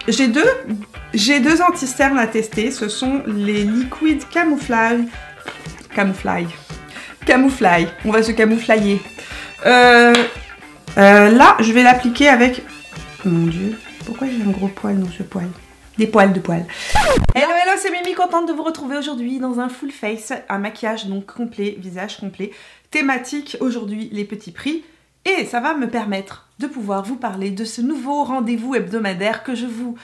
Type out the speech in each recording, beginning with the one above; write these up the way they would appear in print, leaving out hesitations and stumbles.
J'ai deux anti-cernes à tester. Ce sont les Liquid Camouflage. Camouflage. On va se camouflayer. Là, je vais l'appliquer avec... Mon Dieu, pourquoi j'ai un gros poil dans ce poil? Des poils de poil. Hello, hello, c'est Mimi, contente de vous retrouver aujourd'hui dans un full face, un maquillage donc complet, visage complet, thématique aujourd'hui les petits prix. Et ça va me permettre de pouvoir vous parler de ce nouveau rendez-vous hebdomadaire que je vous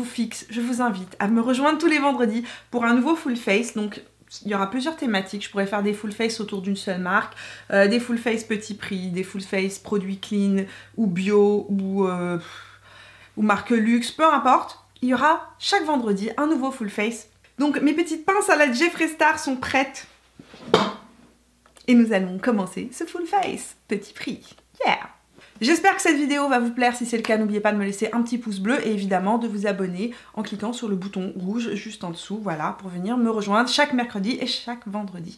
fixe. Je vous invite à me rejoindre tous les vendredis pour un nouveau full face. Donc il y aura plusieurs thématiques. Je pourrais faire des full face autour d'une seule marque, des full face petit prix, des full face produits clean ou bio ou marque luxe, peu importe. Il y aura chaque vendredi un nouveau full face. Donc mes petites pinces à la Jeffree Star sont prêtes. Et nous allons commencer ce full face petit prix. Yeah! J'espère que cette vidéo va vous plaire. Si c'est le cas, n'oubliez pas de me laisser un petit pouce bleu et évidemment de vous abonner en cliquant sur le bouton rouge juste en dessous, voilà, pour venir me rejoindre chaque mercredi et chaque vendredi.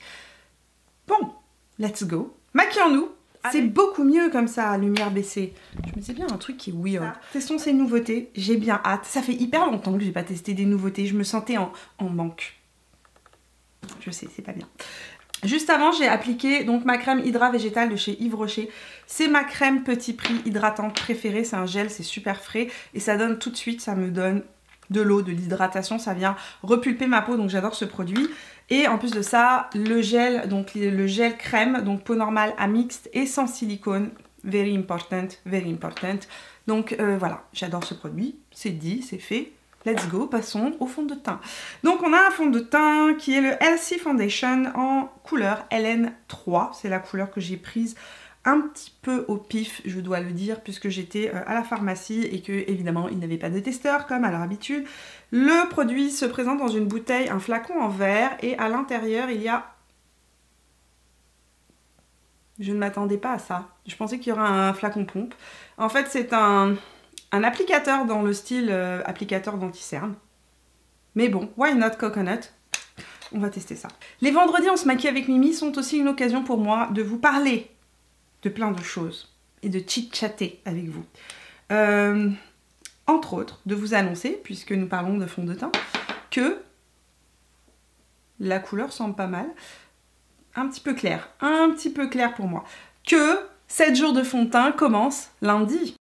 Bon, let's go. Maquillons-nous. C'est beaucoup mieux comme ça, lumière baissée. Je me disais bien un truc qui est weird. Testons ces nouveautés, j'ai bien hâte. Ça fait hyper longtemps que j'ai pas testé des nouveautés. Je me sentais en manque. Je sais, c'est pas bien. Juste avant, j'ai appliqué donc ma crème Hydra végétale de chez Yves Rocher. C'est ma crème petit prix hydratante préférée. C'est un gel, c'est super frais et ça donne tout de suite, ça me donne de l'eau, de l'hydratation. Ça vient repulper ma peau, donc j'adore ce produit. Et en plus de ça, le gel, donc le gel crème, donc peau normale à mixte et sans silicone. Very important, very important. Donc voilà, j'adore ce produit. C'est dit, c'est fait. Let's go, passons au fond de teint. Donc on a un fond de teint qui est le Healthy Foundation en couleur LN3. C'est la couleur que j'ai prise un petit peu au pif, je dois le dire, puisque j'étais à la pharmacie et que évidemment il n'y avait pas de testeur comme à leur habitude. Le produit se présente dans une bouteille, un flacon en verre et à l'intérieur il y a... Je ne m'attendais pas à ça. Je pensais qu'il y aurait un flacon pompe. En fait c'est un applicateur dans le style applicateur d'anti-cerne. Mais bon, why not coconut? On va tester ça. Les vendredis on se maquille avec Mimi sont aussi une occasion pour moi de vous parler de plein de choses et de chit-chatter avec vous. Entre autres, de vous annoncer, puisque nous parlons de fond de teint, que la couleur semble pas mal. Un petit peu clair pour moi. Que 7 jours de fond de teint commence lundi.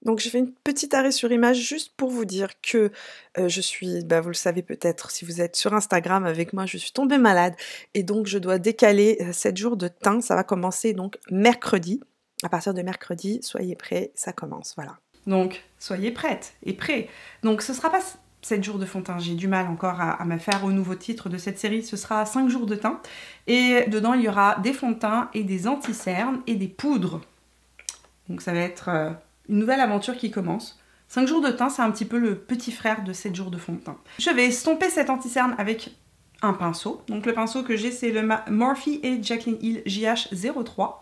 Donc j'ai fait une petite arrêt sur image juste pour vous dire que je suis, vous le savez peut-être si vous êtes sur Instagram avec moi, je suis tombée malade et donc je dois décaler 7 jours de teint. Ça va commencer donc mercredi. À partir de mercredi, soyez prêts, ça commence, voilà. Donc soyez prêtes et prêts. Donc ce sera pas 7 jours de fond de teint, j'ai du mal encore à me faire au nouveau titre de cette série, ce sera 5 jours de teint. Et dedans il y aura des fonds de teint et des anti-cernes et des poudres. Donc ça va être... une nouvelle aventure qui commence. 5 jours de teint, c'est un petit peu le petit frère de 7 jours de fond de teint. Je vais estomper cet anti-cerne avec un pinceau. Donc le pinceau que j'ai, c'est le Morphe et Jaclyn Hill JH03.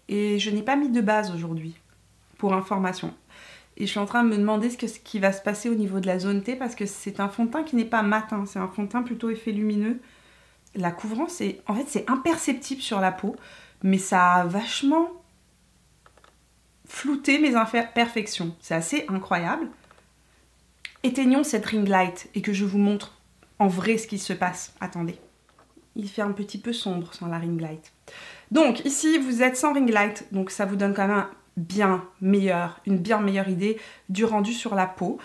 Et je n'ai pas mis de base aujourd'hui, pour information. Et je suis en train de me demander ce qui va se passer au niveau de la zone T, parce que c'est un fond de teint qui n'est pas matin, c'est un fond de teint plutôt effet lumineux. La couvrance, en fait, c'est imperceptible sur la peau, mais ça a vachement flouté mes imperfections. C'est assez incroyable. Éteignons cette ring light et que je vous montre en vrai ce qui se passe. Attendez. Il fait un petit peu sombre sans la ring light. Donc, ici, vous êtes sans ring light, donc ça vous donne quand même une bien meilleure idée du rendu sur la peau.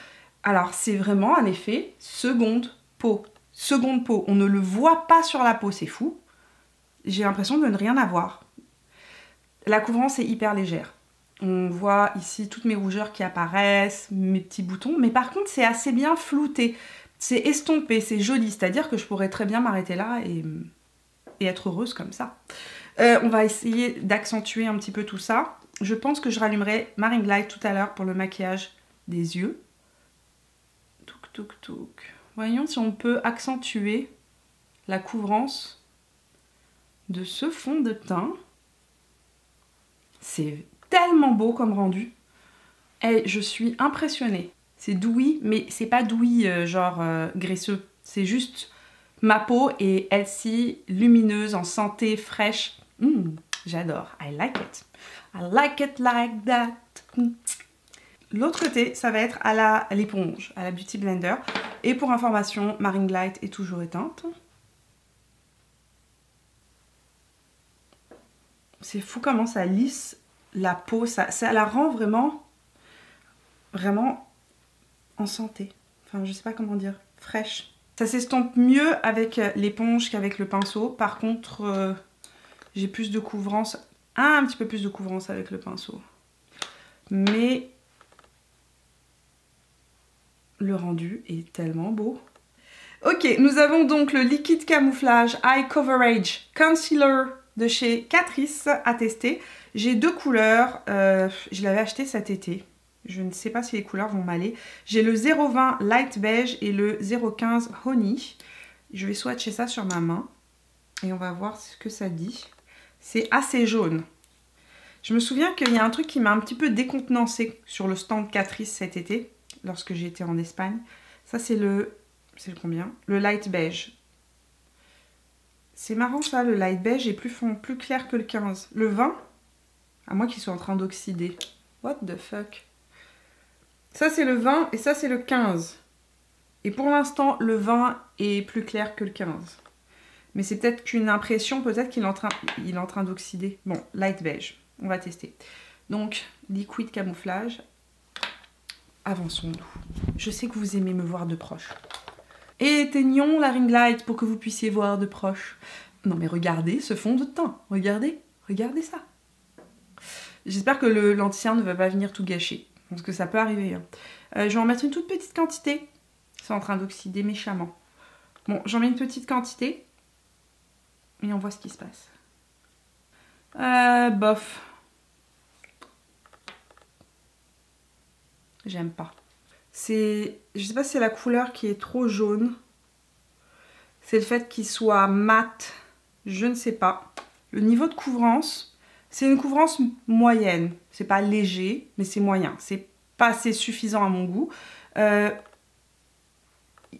Alors, c'est vraiment un effet seconde peau. Seconde peau, on ne le voit pas sur la peau, c'est fou. J'ai l'impression de ne rien avoir. La couvrance est hyper légère. On voit ici toutes mes rougeurs qui apparaissent, mes petits boutons, mais par contre c'est assez bien flouté. C'est estompé, c'est joli, c'est-à-dire que je pourrais très bien m'arrêter là et être heureuse comme ça. On va essayer d'accentuer un petit peu tout ça. Je pense que je rallumerai ma ring light tout à l'heure pour le maquillage des yeux. Touk touk touk. Voyons si on peut accentuer la couvrance de ce fond de teint. C'est tellement beau comme rendu. Et je suis impressionnée. C'est douilly, mais c'est pas douilly genre graisseux. C'est juste ma peau est healthy, lumineuse, en santé, fraîche. J'adore. I like it. I like it like that. L'autre côté, ça va être à l'éponge, à la Beauty Blender. Et pour information, ma ring light est toujours éteinte. C'est fou comment ça lisse la peau, ça la rend vraiment en santé. Enfin, je sais pas comment dire, fraîche. Ça s'estompe mieux avec l'éponge qu'avec le pinceau. Par contre, j'ai plus de couvrance, un petit peu plus de couvrance avec le pinceau. Mais le rendu est tellement beau. Ok, nous avons donc le liquide camouflage Eye Coverage Concealer de chez Catrice à tester. J'ai deux couleurs, je l'avais acheté cet été. Je ne sais pas si les couleurs vont m'aller. J'ai le 020 Light Beige et le 015 Honey. Je vais swatcher ça sur ma main et on va voir ce que ça dit. C'est assez jaune. Je me souviens qu'il y a un truc qui m'a un petit peu décontenancé sur le stand Catrice cet été, lorsque j'étais en Espagne. Ça c'est le... c'est le combien? Le Light Beige. C'est marrant ça, le Light Beige est plus clair que le 15. Le 20, à moins qu'il soit en train d'oxyder. What the fuck? Ça c'est le 20 et ça c'est le 15. Et pour l'instant, le 20 est plus clair que le 15. Mais c'est peut-être qu'une impression, peut-être qu'il est en train d'oxyder. Bon, Light Beige, on va tester. Donc, liquide camouflage. Avançons-nous. Je sais que vous aimez me voir de proche. Et éteignons la ring light pour que vous puissiez voir de proche. Non mais regardez ce fond de teint. Regardez, regardez ça. J'espère que le lenticien ne va pas venir tout gâcher. Parce que ça peut arriver. Hein. Je vais en mettre une toute petite quantité. C'est en train d'oxyder méchamment. Bon, j'en mets une petite quantité. Et on voit ce qui se passe. Bof. J'aime pas. C'est... je sais pas si c'est la couleur qui est trop jaune. C'est le fait qu'il soit mat. Je ne sais pas. Le niveau de couvrance, c'est une couvrance moyenne. C'est pas léger, mais c'est moyen. C'est pas assez suffisant à mon goût.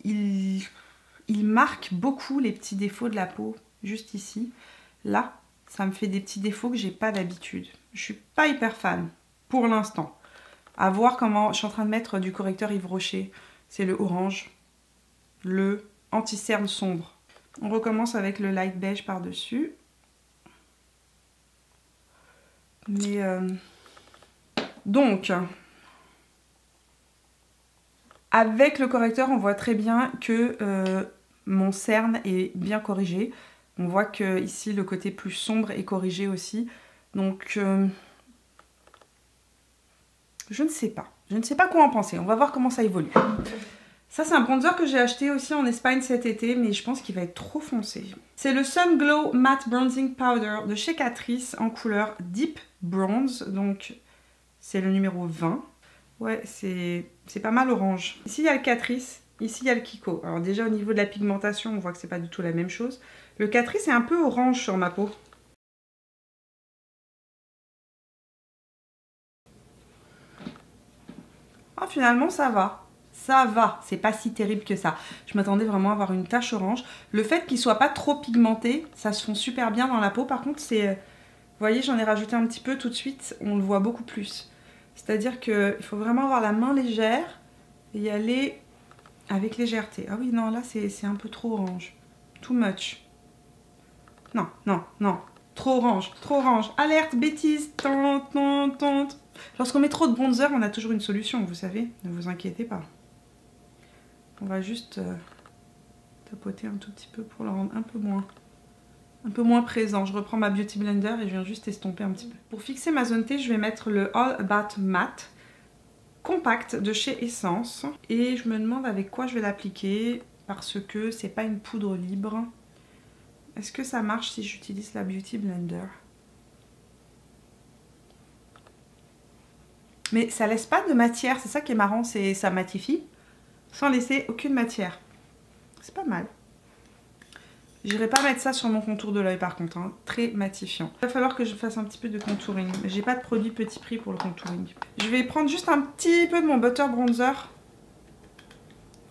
Il marque beaucoup les petits défauts de la peau. Juste ici. Là, ça me fait des petits défauts que j'ai pas d'habitude. Je suis pas hyper fan. Pour l'instant. À voir comment... je suis en train de mettre du correcteur Yves Rocher. C'est le orange. Le anti-cerne sombre. On recommence avec le light beige par-dessus. Mais... donc... avec le correcteur, on voit très bien que mon cerne est bien corrigé. On voit que ici, le côté plus sombre est corrigé aussi. Donc... je ne sais pas. Je ne sais pas quoi en penser. On va voir comment ça évolue. Ça, c'est un bronzer que j'ai acheté aussi en Espagne cet été, mais je pense qu'il va être trop foncé. C'est le Sun Glow Matte Bronzing Powder de chez Catrice en couleur Deep Bronze. Donc, c'est le numéro 20. Ouais, c'est pas mal orange. Ici, il y a le Catrice. Ici, il y a le Kiko. Alors déjà, au niveau de la pigmentation, on voit que c'est pas du tout la même chose. Le Catrice est un peu orange sur ma peau. Oh, finalement, ça va. Ça va. C'est pas si terrible que ça. Je m'attendais vraiment à avoir une tache orange. Le fait qu'il soit pas trop pigmenté, ça se fond super bien dans la peau. Par contre, c'est... vous voyez, j'en ai rajouté un petit peu tout de suite. On le voit beaucoup plus. C'est-à-dire qu'il faut vraiment avoir la main légère et y aller avec légèreté. Ah oui, non, là, c'est un peu trop orange. Too much. Non, non, non. Trop orange, trop orange. Alerte, bêtise. Tante, tante, tante. Lorsqu'on met trop de bronzer, on a toujours une solution, vous savez. Ne vous inquiétez pas. On va juste tapoter un tout petit peu pour le rendre un peu moins présent. Je reprends ma Beauty Blender et je viens juste estomper un petit peu. Pour fixer ma zone T, je vais mettre le All About Matte Compact de chez Essence. Et je me demande avec quoi je vais l'appliquer parce que c'est pas une poudre libre. Est-ce que ça marche si j'utilise la Beauty Blender? Mais ça laisse pas de matière, c'est ça qui est marrant, c'est ça matifie sans laisser aucune matière. C'est pas mal. J'irai pas mettre ça sur mon contour de l'œil par contre, hein. Très matifiant. Il va falloir que je fasse un petit peu de contouring. J'ai pas de produit petit prix pour le contouring. Je vais prendre juste un petit peu de mon Butter Bronzer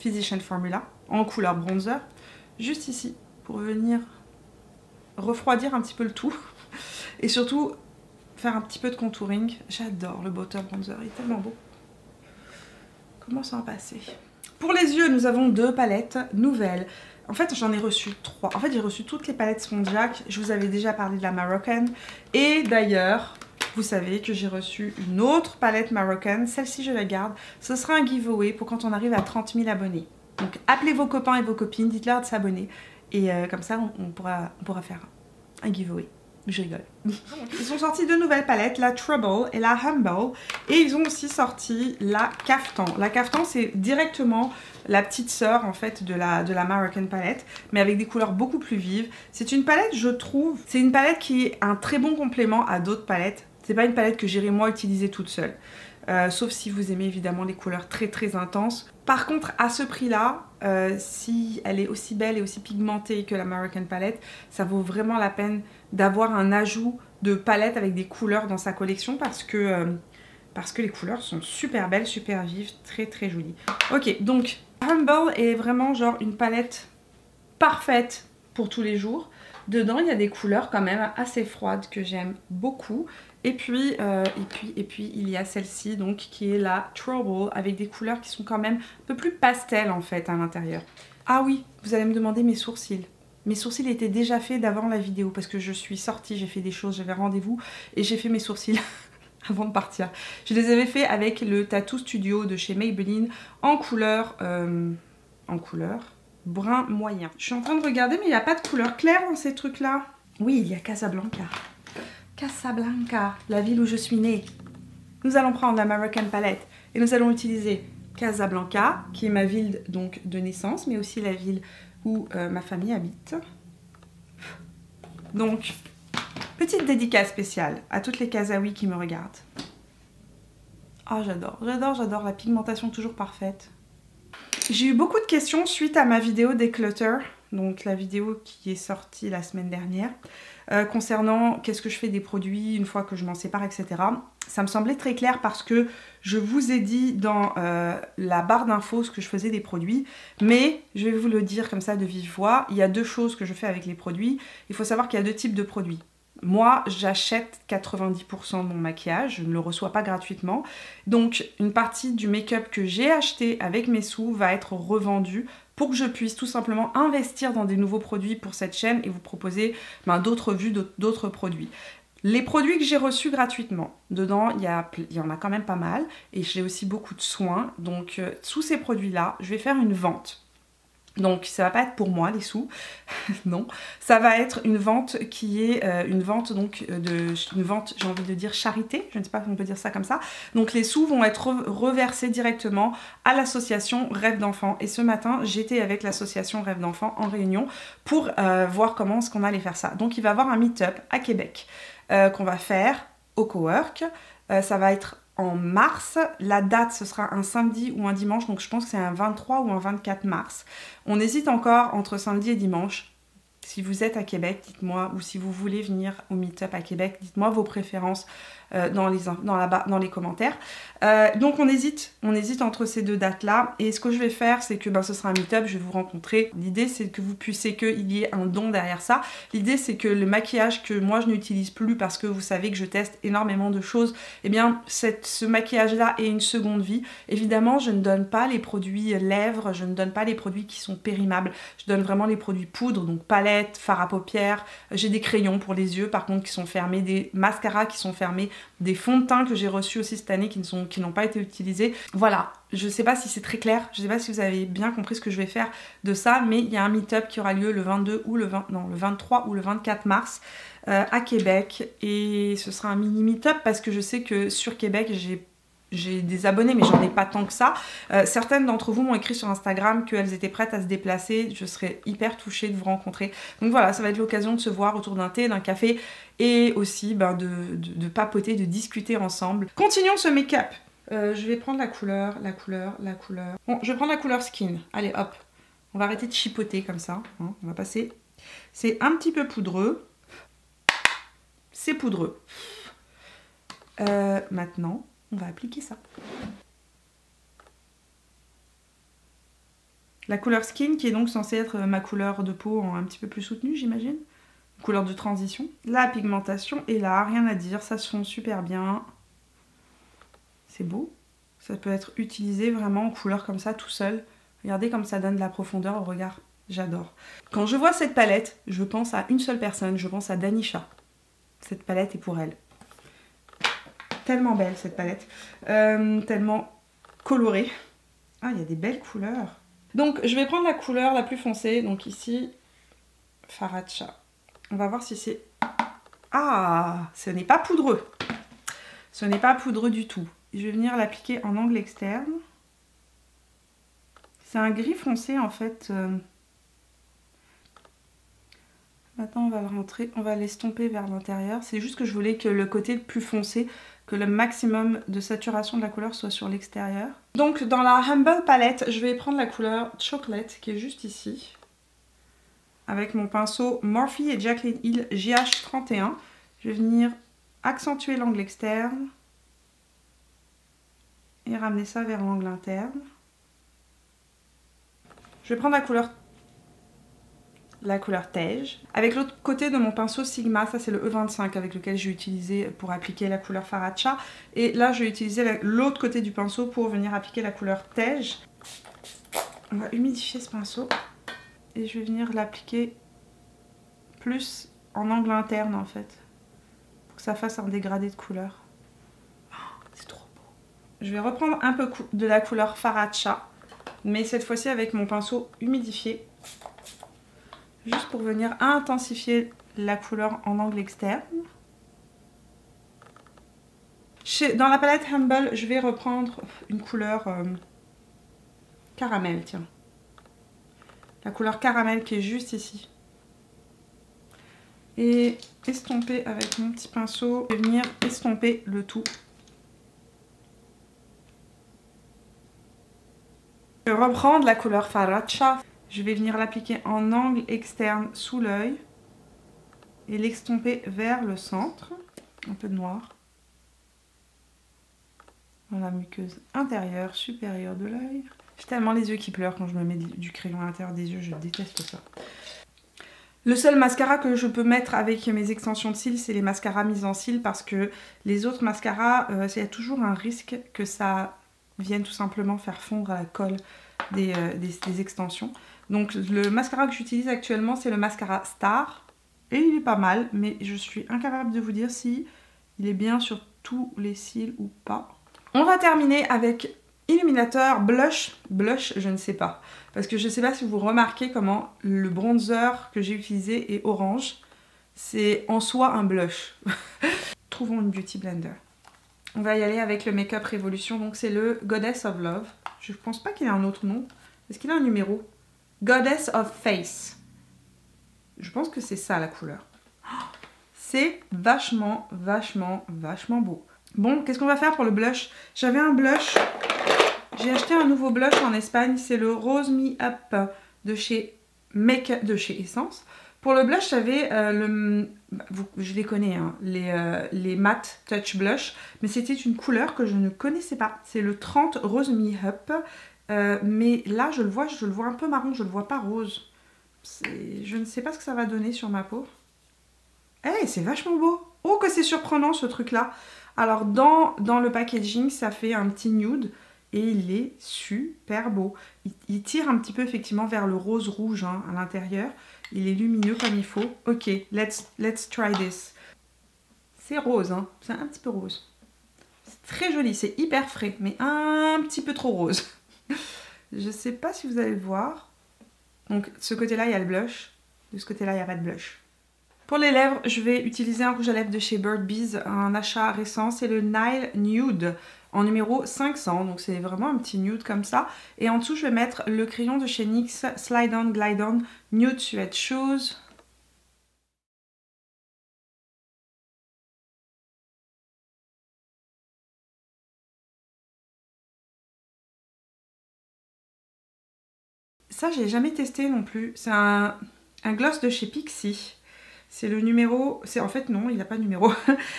Physician Formula en couleur bronzer, juste ici, pour venir refroidir un petit peu le tout. Et surtout faire un petit peu de contouring. J'adore le Butter Bronzer, il est tellement beau. Comment s'en passer? Pour les yeux, nous avons 2 palettes nouvelles. En fait, j'en ai reçu 3. En fait, j'ai reçu toutes les palettes Spongeac. Je vous avais déjà parlé de la Moroccan. Et d'ailleurs, vous savez que j'ai reçu une autre palette Moroccan. Celle-ci, je la garde. Ce sera un giveaway pour quand on arrive à 30 000 abonnés. Donc, appelez vos copains et vos copines, dites-leur de s'abonner. Et comme ça, on pourra faire un giveaway. Je rigole. Ils ont sorti 2 nouvelles palettes, la Trouble et la Humble. Et ils ont aussi sorti la Kaftan. La Kaftan, c'est directement la petite sœur en fait de la Moroccan palette, mais avec des couleurs beaucoup plus vives. C'est une palette, je trouve, c'est une palette qui est un très bon complément à d'autres palettes. C'est pas une palette que j'irai moi utiliser toute seule. Sauf si vous aimez évidemment les couleurs très très intenses. Par contre, à ce prix-là, si elle est aussi belle et aussi pigmentée que la Moroccan palette, ça vaut vraiment la peine d'avoir un ajout de palette avec des couleurs dans sa collection parce que les couleurs sont super belles, super vives, très très jolies. Ok, donc Humble est vraiment genre une palette parfaite pour tous les jours. Dedans, il y a des couleurs quand même assez froides que j'aime beaucoup. Et puis, il y a celle-ci donc qui est la Trouble avec des couleurs qui sont quand même un peu plus pastel en fait à l'intérieur. Ah oui, vous allez me demander mes sourcils. Mes sourcils étaient déjà faits d'avant la vidéo parce que je suis sortie, j'ai fait des choses, j'avais rendez-vous et j'ai fait mes sourcils avant de partir. Je les avais fait avec le Tattoo Studio de chez Maybelline en couleur brun moyen. Je suis en train de regarder mais il n'y a pas de couleur claire dans ces trucs là. Oui, il y a Casablanca. Casablanca, la ville où je suis née. Nous allons prendre la Moroccan palette et nous allons utiliser Casablanca, qui est ma ville donc de naissance, mais aussi la ville où ma famille habite. Donc, petite dédicace spéciale à toutes les Kasaouis qui me regardent. Oh, j'adore, j'adore, j'adore la pigmentation toujours parfaite. J'ai eu beaucoup de questions suite à ma vidéo Declutter, donc la vidéo qui est sortie la semaine dernière, concernant qu'est-ce que je fais des produits une fois que je m'en sépare, etc. Ça me semblait très clair parce que je vous ai dit dans la barre d'infos ce que je faisais des produits, mais je vais vous le dire comme ça de vive voix, il y a 2 choses que je fais avec les produits. Il faut savoir qu'il y a 2 types de produits. Moi, j'achète 90% de mon maquillage, je ne le reçois pas gratuitement. Donc, une partie du make-up que j'ai acheté avec mes sous va être revendue pour que je puisse tout simplement investir dans des nouveaux produits pour cette chaîne et vous proposer d'autres vues, d'autres produits. Les produits que j'ai reçus gratuitement, dedans il y en a quand même pas mal et j'ai aussi beaucoup de soins. Donc, sous ces produits-là, je vais faire une vente. Donc ça va pas être pour moi les sous, non, ça va être une vente qui est une vente j'ai envie de dire charité, je ne sais pas si on peut dire ça comme ça. Donc les sous vont être reversés directement à l'association Rêve d'enfant. Et ce matin j'étais avec l'association Rêve d'enfant en réunion pour voir comment est-ce qu'on allait faire ça. Donc il va y avoir un meet-up à Québec qu'on va faire au Cowork, ça va être en mars, la date ce sera un samedi ou un dimanche, donc je pense que c'est un 23 ou un 24 mars. On hésite encore entre samedi et dimanche. Si vous êtes à Québec, dites-moi, ou si vous voulez venir au meet-up à Québec, dites-moi vos préférences dans les commentaires. Donc on hésite entre ces 2 dates-là. Et ce que je vais faire, c'est que ce sera un meet-up, je vais vous rencontrer. L'idée, c'est que vous puissiez qu'il y ait un don derrière ça. L'idée, c'est que le maquillage que moi, je n'utilise plus parce que vous savez que je teste énormément de choses, eh bien, ce maquillage-là ait une seconde vie. Évidemment, je ne donne pas les produits lèvres, je ne donne pas les produits qui sont périmables. Je donne vraiment les produits poudre, donc palette, fard à paupières. J'ai des crayons pour les yeux, par contre, qui sont fermés, des mascaras qui sont fermés, des fonds de teint que j'ai reçus aussi cette année qui n'ont pas été utilisés. Voilà, je sais pas si c'est très clair, je sais pas si vous avez bien compris ce que je vais faire de ça, mais il y a un meet-up qui aura lieu le 22 ou le 23 ou le 24 mars à Québec, et ce sera un mini meet-up parce que je sais que sur Québec j'ai des abonnés mais j'en ai pas tant que ça. Certaines d'entre vous m'ont écrit sur Instagram qu'elles étaient prêtes à se déplacer. Je serais hyper touchée de vous rencontrer. Donc voilà, ça va être l'occasion de se voir autour d'un thé, d'un café et aussi de papoter, de discuter ensemble. Continuons ce make-up. Je vais prendre la couleur. Bon, je vais prendre la couleur Skin. Allez hop, on va arrêter de chipoter comme ça, hein. On va passer. C'est un petit peu poudreux. C'est poudreux. Maintenant, on va appliquer ça. La couleur Skin qui est donc censée être ma couleur de peau un petit peu plus soutenue, j'imagine. couleur de transition. La pigmentation est là, rien à dire, ça se fond super bien. C'est beau. Ça peut être utilisé vraiment en couleur comme ça, tout seul. Regardez comme ça donne de la profondeur au regard. J'adore. Quand je vois cette palette, je pense à une seule personne, je pense à Danisha. Cette palette est pour elle. Tellement belle cette palette. Tellement colorée. Ah, il y a des belles couleurs. Donc, je vais prendre la couleur la plus foncée. Donc ici, Faracha. On va voir si c'est... Ah, ce n'est pas poudreux. Ce n'est pas poudreux du tout. Je vais venir l'appliquer en angle externe. C'est un gris foncé en fait. Maintenant on va le rentrer, on va l'estomper vers l'intérieur. C'est juste que je voulais que le côté le plus foncé, que le maximum de saturation de la couleur soit sur l'extérieur. Donc dans la Humble palette, je vais prendre la couleur Chocolate qui est juste ici. Avec mon pinceau Morphe et Jaclyn Hill GH31. Je vais venir accentuer l'angle externe. Et ramener ça vers l'angle interne. Je vais prendre la couleur Tej. Avec l'autre côté de mon pinceau Sigma, ça c'est le E25 avec lequel j'ai utilisé pour appliquer la couleur Faracha. Et là je vais utiliser l'autre côté du pinceau pour venir appliquer la couleur Tej. On va humidifier ce pinceau. Et je vais venir l'appliquer plus en angle interne en fait. Pour que ça fasse un dégradé de couleur. Oh, c'est trop beau. Je vais reprendre un peu de la couleur Faracha. Mais cette fois-ci avec mon pinceau humidifié. Juste pour venir intensifier la couleur en angle externe. Dans la palette Humble, je vais reprendre une couleur caramel, tiens. La couleur caramel qui est juste ici. Et estomper avec mon petit pinceau. Je vais venir estomper le tout. Je vais reprendre la couleur Faracha. Je vais venir l'appliquer en angle externe sous l'œil et l'estomper vers le centre. Un peu de noir. Dans la muqueuse intérieure, supérieure de l'œil. J'ai tellement les yeux qui pleurent quand je me mets du crayon à l'intérieur des yeux, je déteste ça. Le seul mascara que je peux mettre avec mes extensions de cils, c'est les mascaras mis en cils parce que les autres mascaras, il y a toujours un risque que ça vienne tout simplement faire fondre à la colle des extensions. Donc le mascara que j'utilise actuellement, c'est le mascara Star. Et il est pas mal, mais je suis incapable de vous dire si il est bien sur tous les cils ou pas. On va terminer avec illuminateur, blush. Blush, je ne sais pas. Parce que je ne sais pas si vous remarquez comment le bronzer que j'ai utilisé est orange. C'est en soi un blush. Trouvons une beauty blender. On va y aller avec le Make Up Revolution. Donc c'est le Goddess of Love. Je pense pas qu'il ait un autre nom. Est-ce qu'il a un numéro? Goddess of Face. Je pense que c'est ça la couleur. C'est vachement, vachement, vachement beau. Bon, qu'est-ce qu'on va faire pour le blush? J'avais un blush. J'ai acheté un nouveau blush en Espagne. C'est le Rose Me Up de chez Essence. Pour le blush, j'avais je les connais, hein, les matte Touch Blush. Mais c'était une couleur que je ne connaissais pas. C'est le 30 Rose Me Up. Mais là, je le vois un peu marron. Je le vois pas rose. Je ne sais pas ce que ça va donner sur ma peau. Eh, c'est vachement beau. Oh, que c'est surprenant ce truc-là. Alors, dans le packaging, ça fait un petit nude. Et il est super beau. Il tire un petit peu effectivement vers le rose rouge hein, à l'intérieur. Il est lumineux comme il faut. Ok, let's try this. C'est rose, hein. C'est un petit peu rose. C'est très joli, c'est hyper frais, mais un petit peu trop rose. Je sais pas si vous allez le voir. Donc, de ce côté-là, il y a le blush. De ce côté-là, il n'y a pas de blush. Pour les lèvres, je vais utiliser un rouge à lèvres de chez Bird Bees, un achat récent. C'est le Nile Nude en numéro 500. Donc, c'est vraiment un petit nude comme ça. Et en dessous, je vais mettre le crayon de chez NYX Slide On Glide On Nude Sweat Shoes. Ça, j'ai jamais testé non plus. C'est un gloss de chez Pixi. C'est le numéro... En fait, non, il n'a pas de numéro.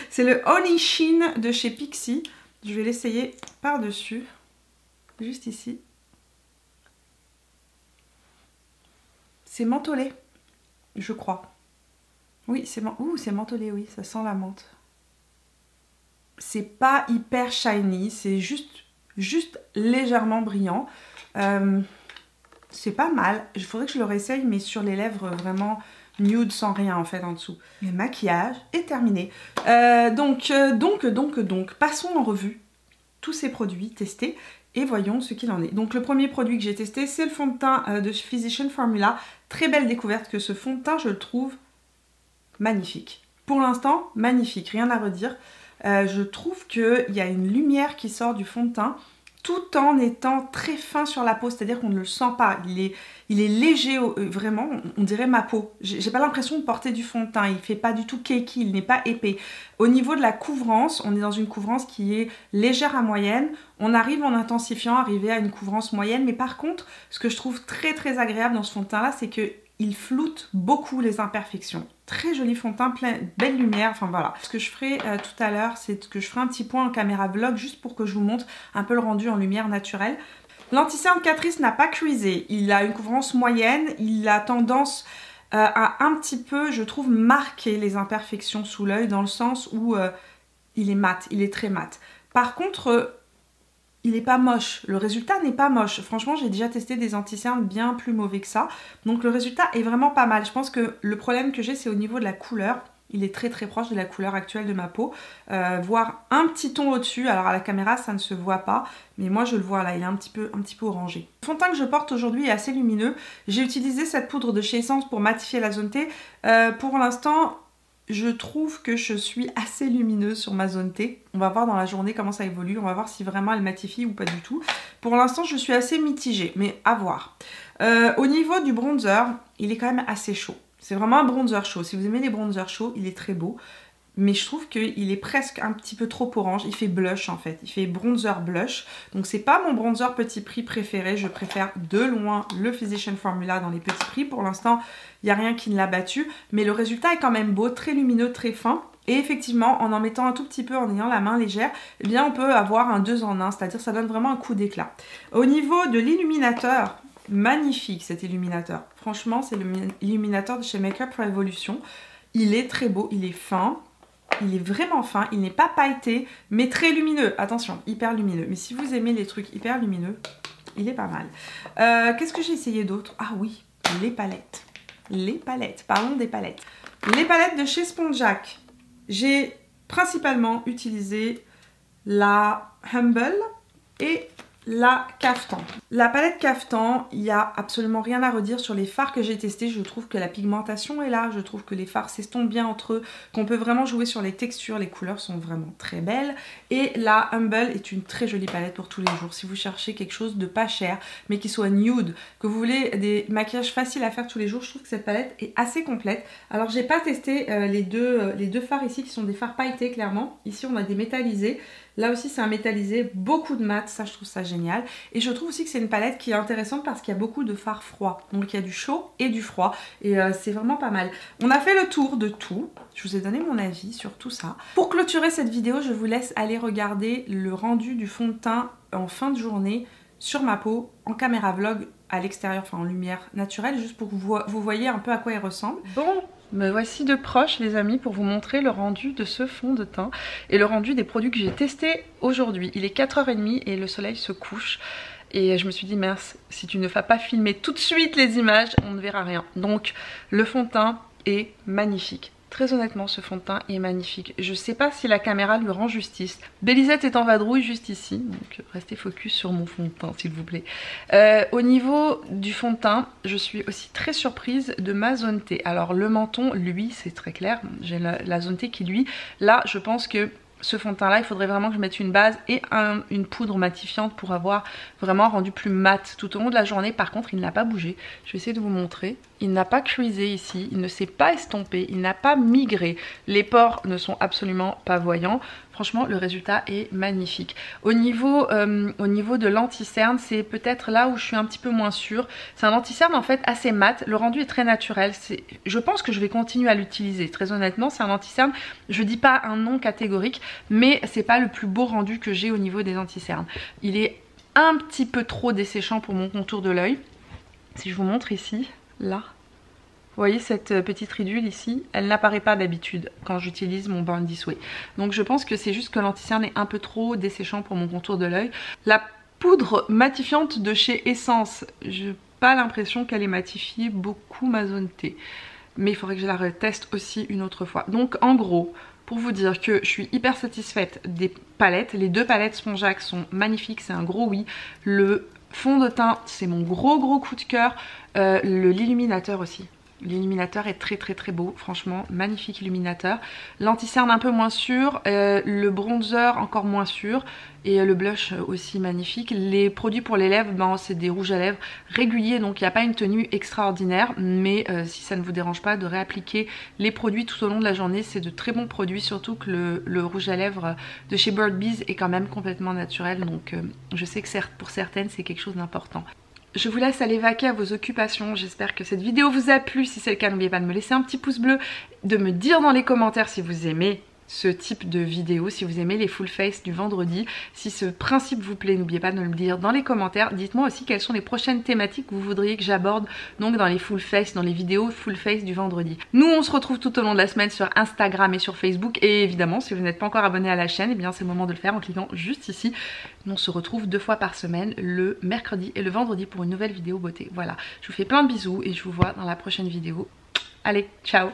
C'est le Honey Sheen de chez Pixi. Je vais l'essayer par-dessus. Juste ici. C'est mentholé, je crois. Oui, c'est mentholé, oui, ça sent la menthe. C'est pas hyper shiny, c'est juste légèrement brillant. C'est pas mal. Il faudrait que je le réessaye, mais sur les lèvres vraiment nude, sans rien en fait en dessous. Le maquillage est terminé. Donc, passons en revue tous ces produits testés et voyons ce qu'il en est. Donc le premier produit que j'ai testé, c'est le fond de teint de Physicians Formula. Très belle découverte que ce fond de teint, je le trouve magnifique. Pour l'instant, magnifique, rien à redire. Je trouve qu'il y a une lumière qui sort du fond de teint tout en étant très fin sur la peau, c'est-à-dire qu'on ne le sent pas, il est léger, vraiment, on dirait ma peau. J'ai pas l'impression de porter du fond de teint, il fait pas du tout cakey, il n'est pas épais. Au niveau de la couvrance, on est dans une couvrance qui est légère à moyenne, on arrive en intensifiant, arriver à une couvrance moyenne, mais par contre, ce que je trouve très très agréable dans ce fond de teint là, c'est que il floute beaucoup les imperfections. Très joli fond de teint, plein, belle lumière, enfin voilà. Ce que je ferai tout à l'heure, c'est que je ferai un petit point en caméra vlog juste pour que je vous montre un peu le rendu en lumière naturelle. L'anti-cerne Catrice n'a pas creasé, il a une couvrance moyenne, il a tendance à un petit peu, je trouve, marquer les imperfections sous l'œil dans le sens où il est mat, il est très mat. Par contre, il n'est pas moche, le résultat n'est pas moche. Franchement, j'ai déjà testé des anti-cernes bien plus mauvais que ça. Donc le résultat est vraiment pas mal. Je pense que le problème que j'ai, c'est au niveau de la couleur. Il est très très proche de la couleur actuelle de ma peau, voire un petit ton au-dessus. Alors à la caméra, ça ne se voit pas, mais moi je le vois là, il est un petit peu orangé. Le fond de teint que je porte aujourd'hui est assez lumineux. J'ai utilisé cette poudre de chez Essence pour matifier la zone T. Pour l'instant, je trouve que je suis assez lumineuse sur ma zone T. On va voir dans la journée comment ça évolue. On va voir si vraiment elle matifie ou pas du tout. Pour l'instant, je suis assez mitigée, mais à voir. Au niveau du bronzer, il est quand même assez chaud. C'est vraiment un bronzer chaud. Si vous aimez les bronzers chauds, il est très beau. Mais je trouve qu'il est presque un petit peu trop orange. Il fait blush en fait. Il fait bronzer blush. Donc c'est pas mon bronzer petit prix préféré. Je préfère de loin le Physicians Formula dans les petits prix. Pour l'instant, il n'y a rien qui ne l'a battu. Mais le résultat est quand même beau, très lumineux, très fin. Et effectivement, en mettant un tout petit peu, en ayant la main légère, eh bien on peut avoir un 2 en 1. C'est-à-dire ça donne vraiment un coup d'éclat. Au niveau de l'illuminateur, magnifique cet illuminateur. Franchement, c'est l'illuminateur de chez Makeup Revolution. Il est très beau, il est fin. Il est vraiment fin, il n'est pas pailleté, mais très lumineux. Attention, hyper lumineux. Mais si vous aimez les trucs hyper lumineux, il est pas mal. Qu'est-ce que j'ai essayé d'autre? Ah oui, les palettes. Les palettes, parlons des palettes. Les palettes de chez Spongeac. J'ai principalement utilisé la Humble et la Caftan. La palette Caftan, il n'y a absolument rien à redire sur les fards que j'ai testés. Je trouve que la pigmentation est là, je trouve que les fards s'estompent bien entre eux, qu'on peut vraiment jouer sur les textures, les couleurs sont vraiment très belles. Et la Humble est une très jolie palette pour tous les jours. Si vous cherchez quelque chose de pas cher, mais qui soit nude, que vous voulez des maquillages faciles à faire tous les jours, je trouve que cette palette est assez complète. Alors j'ai pas testé les deux fards ici qui sont des fards pailletés clairement. Ici on a des métallisés. Là aussi c'est un métallisé, beaucoup de mat, ça je trouve ça génial. Et je trouve aussi que c'est une palette qui est intéressante parce qu'il y a beaucoup de fards froids. Donc il y a du chaud et du froid et c'est vraiment pas mal. On a fait le tour de tout, je vous ai donné mon avis sur tout ça. Pour clôturer cette vidéo, je vous laisse aller regarder le rendu du fond de teint en fin de journée sur ma peau en caméra vlog à l'extérieur, enfin en lumière naturelle, juste pour que vous voyez un peu à quoi il ressemble. Bon, me voici de proche les amis pour vous montrer le rendu de ce fond de teint et le rendu des produits que j'ai testés aujourd'hui. Il est 4h30 et le soleil se couche et je me suis dit mince, si tu ne vas pas filmer tout de suite les images, on ne verra rien. Donc le fond de teint est magnifique. Très honnêtement, ce fond de teint est magnifique. Je sais pas si la caméra lui rend justice. Bélisette est en vadrouille juste ici, donc restez focus sur mon fond de teint s'il vous plaît. Au niveau du fond de teint, je suis aussi très surprise de ma zone T. Alors le menton, lui, c'est très clair. J'ai la zone T qui lui, là je pense que ce fond de teint là, il faudrait vraiment que je mette une base et une poudre matifiante pour avoir vraiment un rendu plus mat tout au long de la journée. Par contre, il n'a pas bougé. Je vais essayer de vous montrer. Il n'a pas creasé ici, il ne s'est pas estompé, il n'a pas migré. Les pores ne sont absolument pas voyants. Franchement, le résultat est magnifique. Au niveau de l'anti-cerne, c'est peut-être là où je suis un petit peu moins sûre. C'est un anti-cerne en fait assez mat. Le rendu est très naturel. Je pense que je vais continuer à l'utiliser. Très honnêtement, c'est un anti-cerne. Je dis pas un nom catégorique, mais c'est pas le plus beau rendu que j'ai au niveau des anti-cernes. Il est un petit peu trop desséchant pour mon contour de l'œil. Si je vous montre ici, là, Vous voyez cette petite ridule ici, elle n'apparaît pas d'habitude quand j'utilise mon Born This Way. Donc je pense que c'est juste que l'anti-cerne est un peu trop desséchant pour mon contour de l'œil. La poudre matifiante de chez Essence, j'ai pas l'impression qu'elle ait matifié beaucoup ma zone T. Mais il faudrait que je la reteste aussi une autre fois. Donc en gros, pour vous dire que je suis hyper satisfaite des palettes. Les deux palettes Spongeac sont magnifiques, c'est un gros oui. Le fond de teint, c'est mon gros coup de cœur. L'illuminateur aussi. L'illuminateur est très beau, franchement, magnifique illuminateur. L'anti-cerne un peu moins sûr, le bronzer encore moins sûr et le blush aussi magnifique. Les produits pour les lèvres, ben, c'est des rouges à lèvres réguliers, donc il n'y a pas une tenue extraordinaire, mais si ça ne vous dérange pas de réappliquer les produits tout au long de la journée, c'est de très bons produits, surtout que le rouge à lèvres de chez Bird Bees est quand même complètement naturel, donc je sais que pour certaines c'est quelque chose d'important. Je vous laisse aller vaquer à vos occupations, j'espère que cette vidéo vous a plu. Si c'est le cas, n'oubliez pas de me laisser un petit pouce bleu, de me dire dans les commentaires si vous aimez ce type de vidéo, si vous aimez les full face du vendredi. Si ce principe vous plaît, n'oubliez pas de me le dire dans les commentaires. Dites-moi aussi quelles sont les prochaines thématiques que vous voudriez que j'aborde donc dans les full face, dans les vidéos full face du vendredi. Nous on se retrouve tout au long de la semaine sur Instagram et sur Facebook, et évidemment si vous n'êtes pas encore abonné à la chaîne, et bien c'est le moment de le faire en cliquant juste ici. On se retrouve 2 fois par semaine, le mercredi et le vendredi, pour une nouvelle vidéo beauté. Voilà, je vous fais plein de bisous et je vous vois dans la prochaine vidéo. Allez, ciao!